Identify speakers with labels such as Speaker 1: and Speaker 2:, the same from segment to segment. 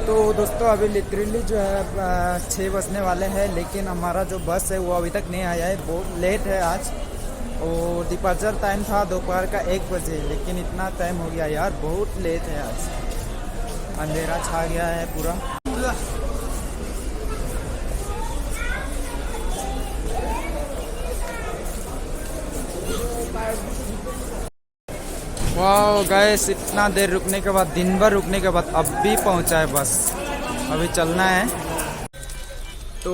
Speaker 1: तो दोस्तों अभी लिटरली जो है 6 बजने वाले हैं, लेकिन हमारा जो बस है वो अभी तक नहीं आया है। बहुत लेट है आज। और डिपार्चर टाइम था दोपहर का 1 बजे, लेकिन इतना टाइम हो गया यार, बहुत लेट है आज। अंधेरा छा गया है पूरा। वाह गाइस, इतना देर रुकने के बाद, दिन भर रुकने के बाद अब भी पहुंचा है बस। अभी चलना है। तो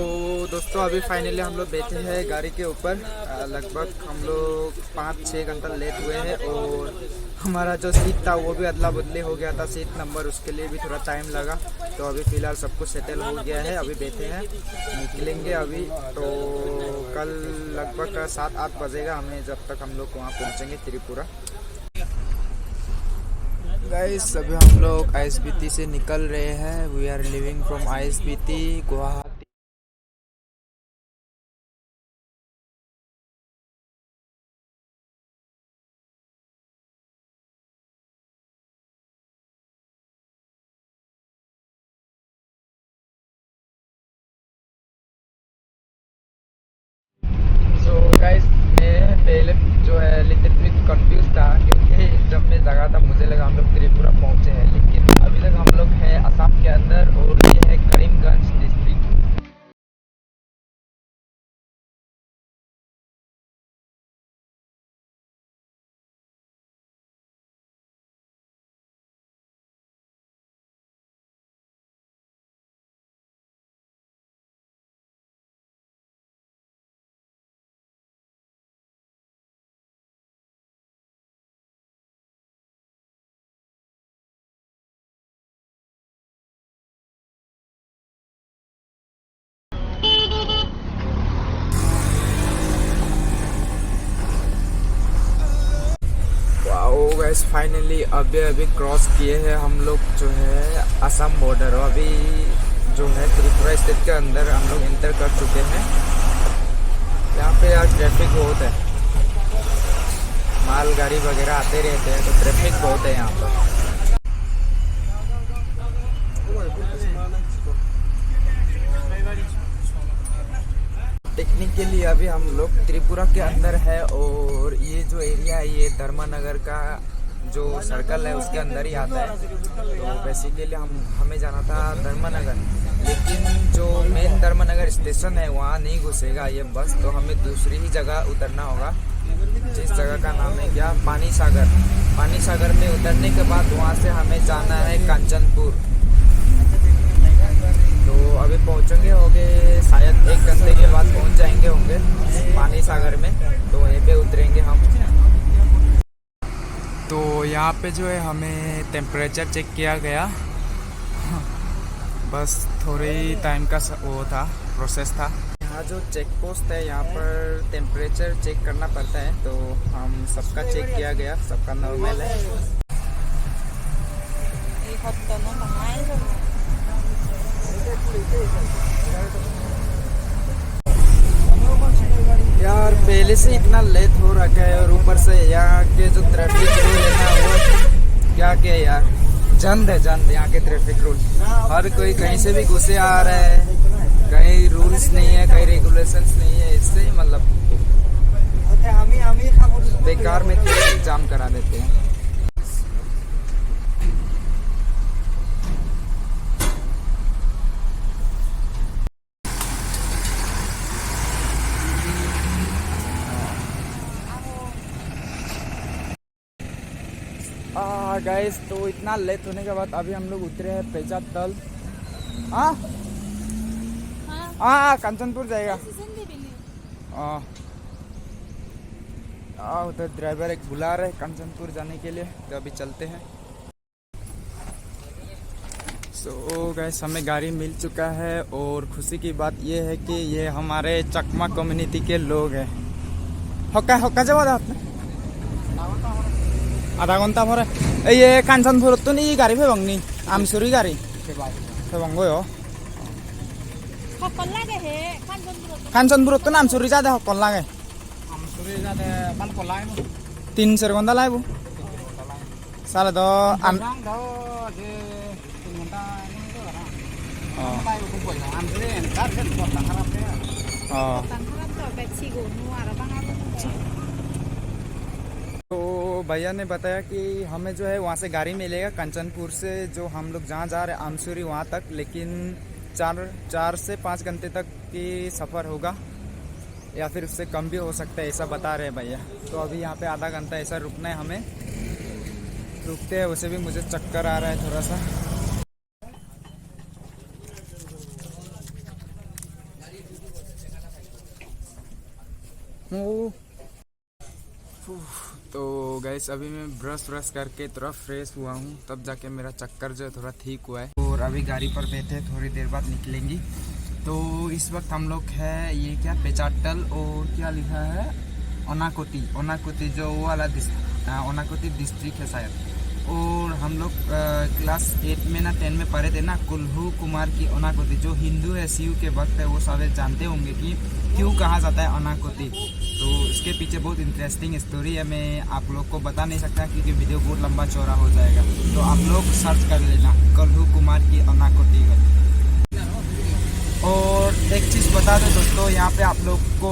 Speaker 1: दोस्तों अभी फाइनली हम लोग बैठे हैं गाड़ी के ऊपर। लगभग हम लोग 5-6 घंटा लेट हुए हैं और हमारा जो सीट था वो भी अदला बदली हो गया था, सीट नंबर, उसके लिए भी थोड़ा टाइम लगा। तो अभी फ़िलहाल सब कुछ सेटल हो गया है, अभी बैठे हैं, निकलेंगे अभी। तो कल लगभग 7-8 बजेगा हमें, जब तक हम लोग वहाँ पहुँचेंगे त्रिपुरा। गाइस अभी हम लोग आईएसबीटी से निकल रहे हैं। We are living from ISBT Guwahati. So guys मैं पहले जो है लिटिल बिट कंफ्यूज था, क्योंकि जब मैं जगह था मुझे लगा हम लोग त्रिपुरा पहुंचे हैं, लेकिन अभी तक हम लोग हैं असम के अंदर और ये है Karimganj district. Wow guys, finally अभी क्रॉस किए हैं हम लोग जो है असम बॉर्डर। अभी जो है त्रिपुरा स्टेट के अंदर हम लोग इंटर कर चुके हैं। यहाँ पे यार ट्रैफिक बहुत है, माल गाड़ी वगैरह आते रहते हैं, तो ट्रैफिक बहुत है यहाँ पर। टेक्निकली अभी हम लोग त्रिपुरा के अंदर है और ये जो एरिया है ये धर्मनगर का जो सर्कल है उसके अंदर ही आता है। तो बेसिकली हमें जाना था धर्मनगर, लेकिन जो मेन धर्मनगर स्टेशन है वहाँ नहीं घुसेगा ये बस, तो हमें दूसरी ही जगह उतरना होगा, जिस जगह का नाम है क्या, पानी सागर। पानी सागर में उतरने के बाद वहाँ से हमें जाना है कांचनपुर। तो अभी पहुँचेंगे होंगे शायद 1 घंटे के बाद पहुँच जाएंगे होंगे पानी सागर में, तो वहीं पे उतरेंगे हम। तो यहाँ पे जो है हमें टेम्परेचर चेक किया गया, बस थोड़े ही टाइम का वो था, प्रोसेस था। यहाँ जो चेक पोस्ट है यहाँ पर टेम्परेचर चेक करना पड़ता है, तो हम सबका चेक किया गया, सबका नॉर्मल है। यार पहले से इतना लेट हो रखा है और ऊपर से यहाँ के जो ट्रैफिक रूल है ना, वो क्या क्या यार, जंद है जंद यहाँ के ट्रैफिक रूल। हर कोई कहीं से भी घुसे आ रहा है, कहीं रूल्स नहीं है, कहीं रेगुलेशंस नहीं है, इससे ही मतलब बेकार में जाम करा देते हैं। गाइस तो इतना लेट होने के बाद अभी हम लोग उतरे हैं पेजातल। हाँ कांचनपुर जाएगा। उधर ड्राइवर एक बुला रहे कांचनपुर जाने के लिए, तो अभी चलते हैं। सो गाइस हमें गाड़ी मिल चुका है और खुशी की बात ये है कि ये हमारे चकमा कम्युनिटी के लोग हैं। हक्का हक्का जब आधा घंटा भरे ये कांचनपुर तो नहीं गाड़ी फेबंगनी आमसुरी गाड़ी फेबंगो कांचनपुर तो आमसुरी जादे हक्कन लागे 3-4 घंटा लागबो साले तो तो भैया ने बताया कि हमें जो है वहाँ से गाड़ी मिलेगा कंचनपुर से, जो हम लोग जहाँ जा रहे हैं आमसूरी वहाँ तक, लेकिन 4 से 5 घंटे तक की सफ़र होगा या फिर उससे कम भी हो सकता है, ऐसा बता रहे हैं भैया। तो अभी यहाँ पे आधा घंटा ऐसा रुकना है हमें, रुकते हैं। वैसे भी मुझे चक्कर आ रहा है थोड़ा सा। तो गैस अभी मैं ब्रश करके थोड़ा फ्रेश हुआ हूँ, तब जाके मेरा चक्कर जो है थोड़ा ठीक हुआ है। और अभी गाड़ी पर बैठे, थोड़ी देर बाद निकलेंगी। तो इस वक्त हम लोग है ये क्या पेचाटल और क्या लिखा है ओनाकोती जो वो वाला ओनाकोती डिस्ट्रिक्ट है शायद। और हम लोग क्लास 8 में ना 10 में पढ़े थे ना, कुल्लू कुमार की ओनाकोती। जो हिंदू है शिव के भक्त है वो सब जानते होंगे कि क्यों कहा जाता है ओनाकोती। तो इसके पीछे बहुत इंटरेस्टिंग स्टोरी है, मैं आप लोग को बता नहीं सकता क्योंकि वीडियो बहुत लंबा चौड़ा हो जाएगा। तो आप लोग सर्च कर लेना कुल्लू कुमार की ओनाकोती। और एक चीज़ बता दो दोस्तों, यहाँ पे आप लोग को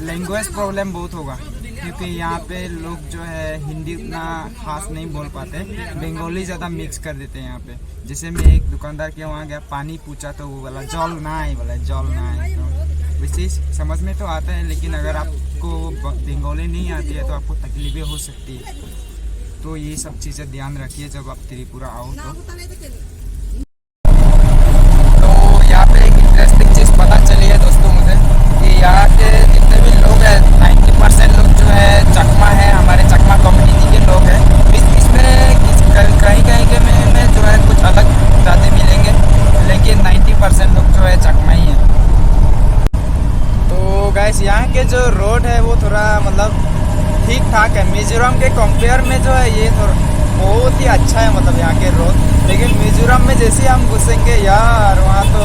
Speaker 1: लैंग्वेज प्रॉब्लम बहुत होगा, क्योंकि यहाँ पे लोग जो है हिंदी उतना खास नहीं बोल पाते, बंगाली ज़्यादा मिक्स कर देते हैं यहाँ पे। जैसे मैं एक दुकानदार के वहाँ गया, पानी पूछा तो वो बोला जल ना है, तो वैसे समझ में तो आता है, लेकिन अगर आपको बंगाली नहीं आती है तो आपको तकलीफें हो सकती है। तो ये सब चीज़ें ध्यान रखिए जब आप त्रिपुरा आओ तो। यहाँ पे एक इंटरेस्टिंग चीज़ पता चली है दोस्तों मुझे कि यहाँ के जितने भी लोग हैं 90% लोग जो है चकमा है, हमारे चकमा कम्युनिटी के लोग हैं। इसमें कहीं के में जो है कुछ अलग जाति मिलेंगे, लेकिन 90% लोग जो है चकमा ही है। तो गैस यहाँ के जो रोड है वो थोड़ा मतलब ठीक ठाक है, मिजोरम के कंपेयर में जो है ये थोड़ा बहुत ही अच्छा है, मतलब यहाँ के रोड। लेकिन मिजोरम में जैसे हम घुसेंगे यार, वहाँ तो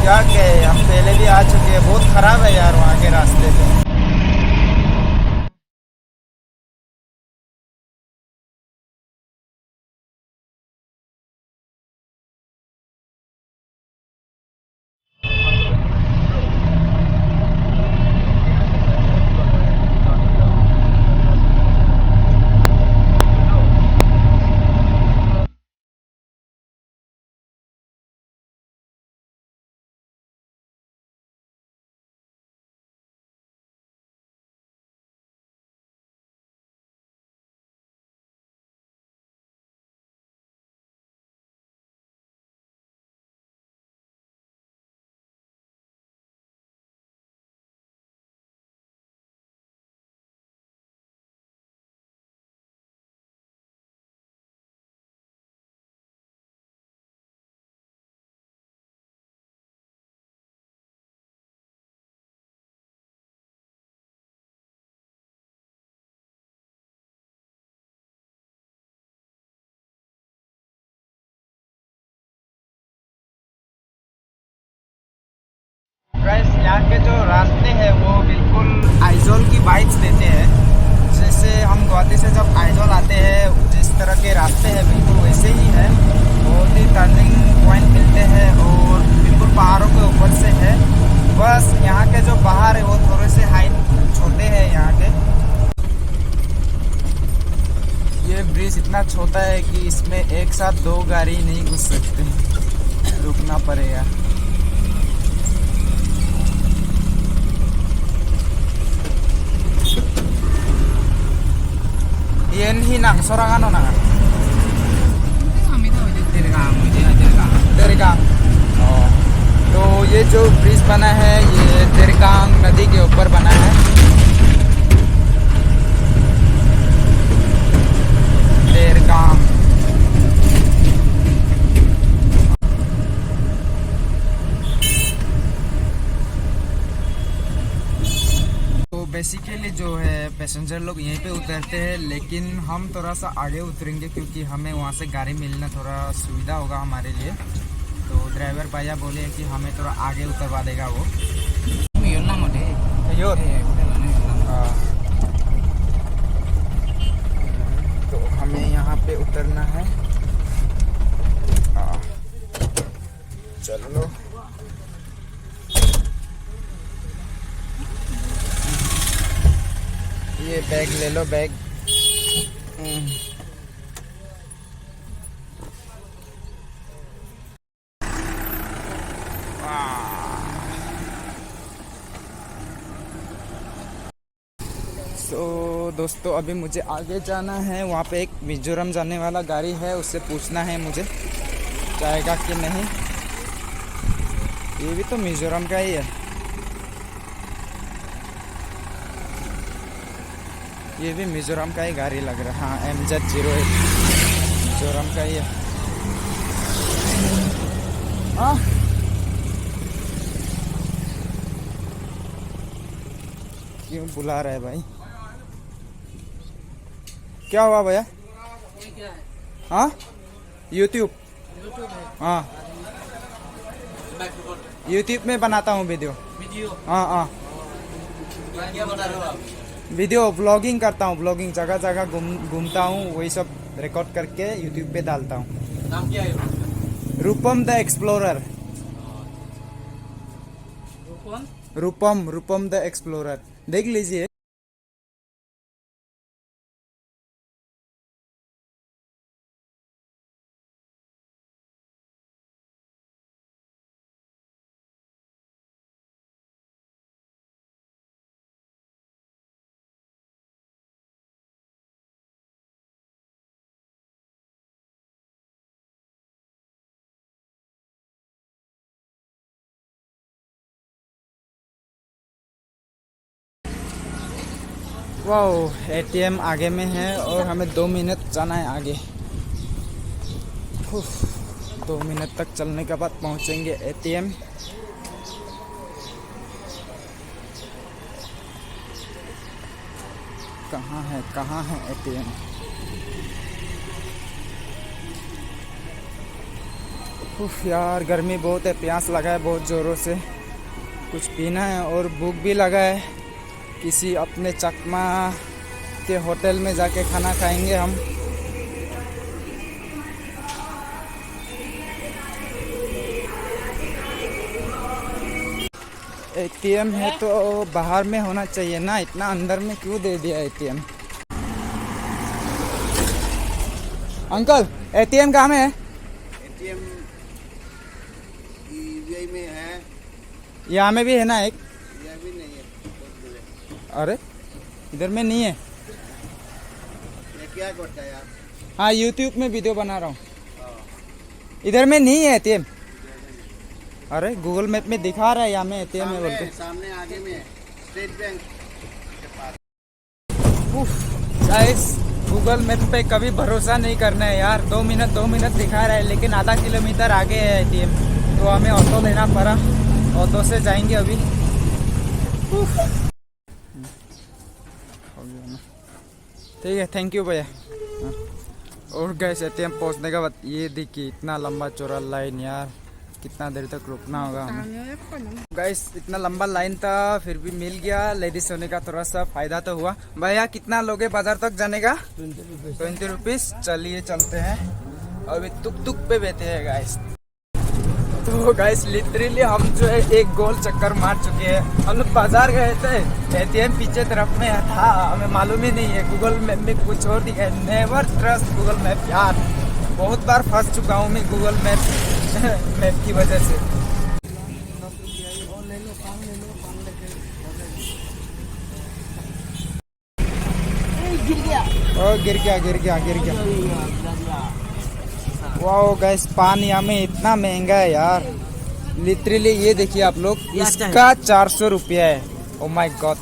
Speaker 1: क्या कहे, हम पहले भी आ चुके हैं, बहुत ख़राब है यार वहाँ के रास्ते तो। यहाँ के जो रास्ते हैं वो बिल्कुल आइजोल की वाइब्स देते हैं। जैसे हम गुवाहाटी से जब आइजोल आते हैं जिस तरह के रास्ते हैं बिल्कुल वैसे ही है। बहुत ही टर्निंग पॉइंट मिलते हैं और बिल्कुल पहाड़ों के ऊपर से है। बस यहाँ के जो पहाड़ है वो थोड़े से हाइट छोटे हैं यहाँ के। ये ब्रिज इतना छोटा है कि इसमें एक साथ 2 गाड़ी नहीं घुस सकते, रुकना पड़ेगा। ये नहीं ना सोरांगानो ना तेरेकांग। तो ये जो ब्रिज बना है ये तेरेकांग नदी के ऊपर बना है। तेरेकांग बेसिकली जो है पैसेंजर लोग यहीं पे उतरते हैं, लेकिन हम थोड़ा सा आगे उतरेंगे क्योंकि हमें वहाँ से गाड़ी मिलना थोड़ा सुविधा होगा हमारे लिए। तो ड्राइवर भैया बोले कि हमें थोड़ा आगे उतरवा देगा वो। तो हमें यहाँ पे उतरना है। चलो ये बैग ले लो, बैग। तो दोस्तों अभी मुझे आगे जाना है, वहाँ पे एक मिजोरम जाने वाला गाड़ी है, उससे पूछना है मुझे जाएगा कि नहीं। ये भी तो मिजोरम का ही है, ये भी मिजोरम का ही गाड़ी लग रहा है। हाँ MZ-08 मिजोरम का ही है। हाँ क्यों बुला रहा है भाई? क्या हुआ भैया? हाँ यूट्यूब। हाँ यूट्यूब में बनाता हूँ वीडियो। हाँ हाँ वीडियो ब्लॉगिंग करता हूँ, ब्लॉगिंग जगह जगह घूमता हूँ, वही सब रिकॉर्ड करके यूट्यूब पे डालता हूँ।
Speaker 2: नाम क्या है?
Speaker 1: Rupam the explorer. Rupam the explorer, देख लीजिए। वाह ATM आगे में है और हमें 2 मिनट जाना है आगे। 2 मिनट तक चलने के बाद पहुंचेंगे ATM। कहाँ है ATM? यार गर्मी बहुत है, प्यास लगा है बहुत ज़ोरों से, कुछ पीना है और भूख भी लगा है। किसी अपने चकमा के होटल में जाके खाना खाएंगे हम। ATM है तो बाहर में होना चाहिए ना, इतना अंदर में क्यों दे दिया ATM? अंकल ATM कहाँ में है?
Speaker 2: ATM EVI में है।
Speaker 1: यहाँ में भी है ना एक?
Speaker 2: यहाँ भी नहीं है,
Speaker 1: अरे इधर में नहीं है।
Speaker 2: ये क्या करता है यार?
Speaker 1: हाँ यूट्यूब में वीडियो बना रहा हूँ। इधर में नहीं है ATM। अरे गूगल मैप में दिखा रहा है यहाँ में ATM है बोल के।
Speaker 2: सामने आगे में है स्टेट बैंक के पास।
Speaker 1: गाइस गूगल मैप पे कभी भरोसा नहीं करना है यार। 2 मिनट दिखा रहा है लेकिन आधा किलोमीटर आगे है ATM, तो हमें ऑटो लेना पड़ा, ऑटो से जाएंगे अभी। ठीक है, थैंक यू भैया। और गैस ATM पहुंचने के बाद ये देखिए इतना लंबा चौड़ा लाइन यार, कितना देर तक रुकना होगा हमें। गैस इतना लंबा लाइन था फिर भी मिल गया। लेडीज होने का थोड़ा सा फायदा तो हुआ। भैया कितना लोगे बाजार तक जाने का? 20 रुपीज। चलिए चलते हैं, अभी तुक पे बैठे हैं गाइस। तो गाइस लिटरली हम जो है एक गोल चक्कर मार चुके हैं। हम लोग बाजार गए थे, ATM पीछे तरफ में था, हमें मालूम ही नहीं है, गूगल मैप में कुछ और दिखा। नेवर ट्रस्ट गूगल मैप यार, बहुत बार फंस चुका हूँ मैं गूगल मैप मैप की वजह से। गिर गया। वाओ गाइस पान यहाँ में इतना महंगा है यार, लिटरली ये देखिए आप लोग, इसका 400 रुपया है। ओ माय गॉड,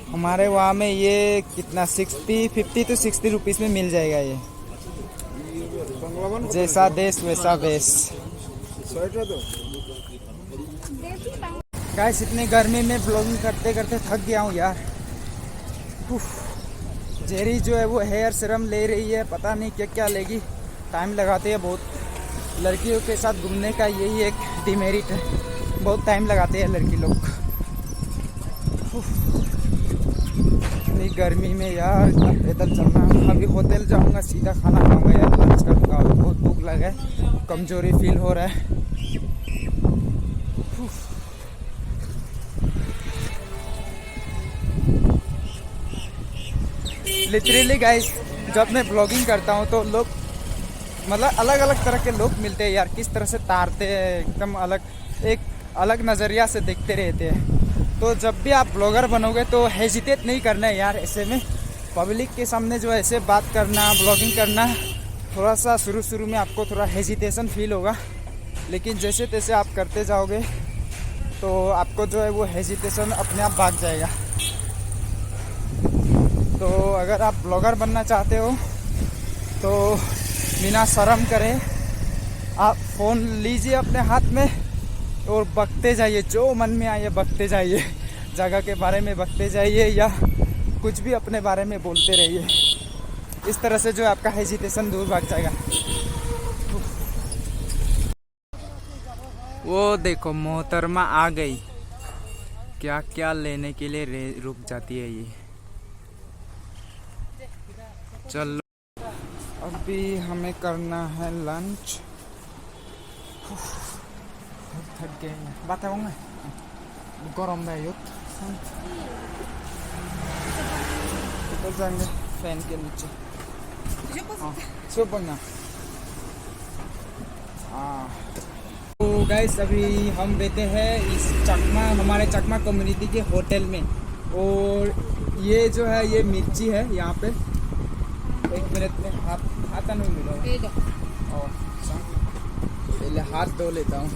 Speaker 1: हमारे वहाँ में ये कितना 50 to 60 रुपीज में मिल जाएगा ये। जैसा देश वैसा वेश। गाइस इतनी गर्मी में ब्लॉगिंग करते करते थक गया हूँ यार। जेरी जो है वो हेयर सीरम ले रही है, पता नहीं क्या क्या लेगी, टाइम लगाते हैं बहुत। लड़कियों के साथ घूमने का यही एक डिमेरिट है, बहुत टाइम लगाते हैं लड़की लोग। इतनी गर्मी में यार पैदल चलना। अभी होटल जाऊंगा, सीधा खाना खाऊंगा यार, लंच करूंगा। बहुत भूख लगा है, कमजोरी फील हो रहा है। लिटरली गाइस, जब मैं ब्लॉगिंग करता हूँ तो लोग मतलब अलग अलग तरह के लोग मिलते हैं यार, किस तरह से तारते हैं, एकदम अलग एक अलग नज़रिया से देखते रहते हैं। तो जब भी आप ब्लॉगर बनोगे तो हेजिटेट नहीं करना है यार, ऐसे में पब्लिक के सामने जो ऐसे बात करना, ब्लॉगिंग करना, थोड़ा सा शुरू में आपको थोड़ा हेजिटेशन फील होगा, लेकिन जैसे तैसे आप करते जाओगे तो आपको जो है वो हेजिटेशन अपने आप भाग जाएगा। तो अगर आप ब्लॉगर बनना चाहते हो तो बिना शर्म करें आप फ़ोन लीजिए अपने हाथ में और बकते जाइए, जो मन में आए बकते जाइए, जगह के बारे में बकते जाइए या कुछ भी अपने बारे में बोलते रहिए। इस तरह से जो आपका हेजिटेशन दूर भाग जाएगा। वो देखो मोहतरमा आ गई, क्या क्या लेने के लिए रुक जाती है ये। चलो अभी हमें करना है लंच। थक गए, बात है गरम है ऊपर जाएंगे फैन के नीचे। हाँ तो गाइस अभी हम बैठे हैं इस हमारे चकमा कम्युनिटी के होटल में, और ये जो है ये मिर्ची है यहाँ पे। एक मिनट में हाथ नहीं मिला, पहले हाथ धो लेता हूँ।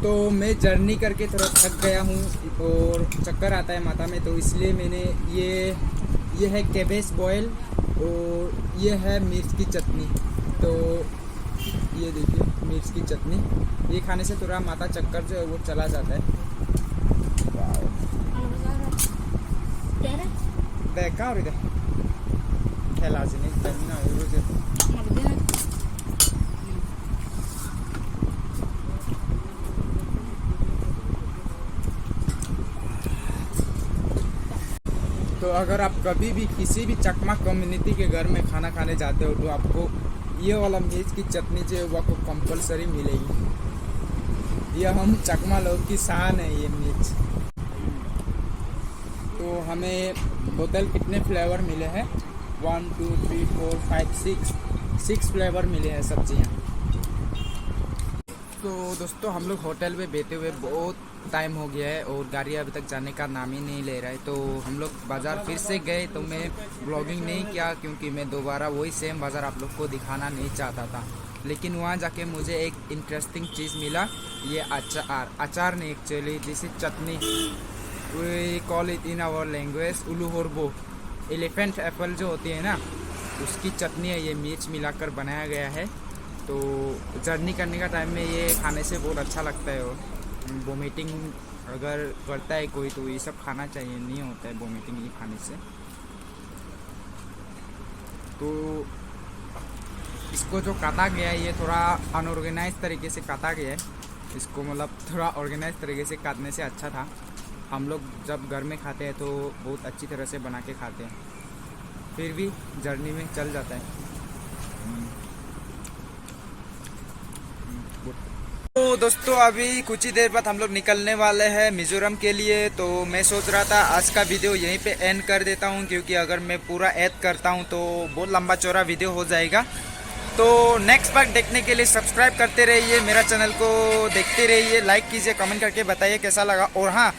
Speaker 1: तो मैं जर्नी करके थोड़ा थक गया हूँ और चक्कर आता है माथा में, तो इसलिए मैंने ये है कैबेज बॉयल और ये है मिर्च की चटनी। तो ये देखिए मिर्च की चटनी, ये खाने से थोड़ा माथा चक्कर जो है वो चला जाता है। देखा और इधर खेला से नहीं करना तो अगर आप कभी भी किसी भी चकमा कम्युनिटी के घर में खाना खाने जाते हो तो आपको ये वाला मिर्च की चटनी जो है वो आपको कंपलसरी मिलेगी। ये हम चकमा लोग की शान है ये मिर्च। तो हमें बोतल कितने फ्लेवर मिले हैं, 1 2 3 4 5 6 फ्लेवर मिले हैं सब्जियाँ। तो दोस्तों हम लोग होटल में बैठे हुए बहुत टाइम हो गया है और गाड़ी अभी तक जाने का नाम ही नहीं ले रहा है। तो हम लोग बाज़ार फिर से गए, तो मैं ब्लॉगिंग नहीं किया क्योंकि मैं दोबारा वही सेम बाज़ार आप लोग को दिखाना नहीं चाहता था। लेकिन वहाँ जाके मुझे एक इंटरेस्टिंग चीज़ मिला, ये अचार नहीं actually, this is chutney, we call it in our language उलू होरबो। एलिफेंट एप्पल जो होती है ना, उसकी चटनी है, ये मिर्च मिलाकर बनाया गया है। तो जर्नी करने का टाइम में ये खाने से बहुत अच्छा लगता है। और वोमिटिंग अगर करता है कोई तो ये सब खाना चाहिए, नहीं होता है वोमिटिंग ये खाने से। तो इसको जो काटा गया है ये थोड़ा अनऑर्गेनाइज तरीके से काटा गया है, इसको मतलब थोड़ा ऑर्गेनाइज तरीके से काटने से अच्छा था। हम लोग जब घर में खाते हैं तो बहुत अच्छी तरह से बना के खाते हैं, फिर भी जर्नी में चल जाता है। तो दोस्तों अभी कुछ ही देर बाद हम लोग निकलने वाले हैं मिज़ोरम के लिए। तो मैं सोच रहा था आज का वीडियो यहीं पे एंड कर देता हूं, क्योंकि अगर मैं पूरा ऐड करता हूं तो बहुत लंबा चौड़ा वीडियो हो जाएगा। तो नेक्स्ट पार्ट देखने के लिए सब्सक्राइब करते रहिए, मेरा चैनल को देखते रहिए, लाइक कीजिए, कमेंट करके बताइए कैसा लगा। और हाँ,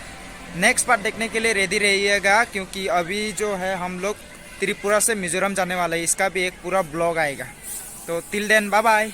Speaker 1: नेक्स्ट पार्ट देखने के लिए रेडी रहिएगा, क्योंकि अभी जो है हम लोग त्रिपुरा से मिज़ोरम जाने वाले हैं, इसका भी एक पूरा ब्लॉग आएगा। तो टिल देन बाय बाय।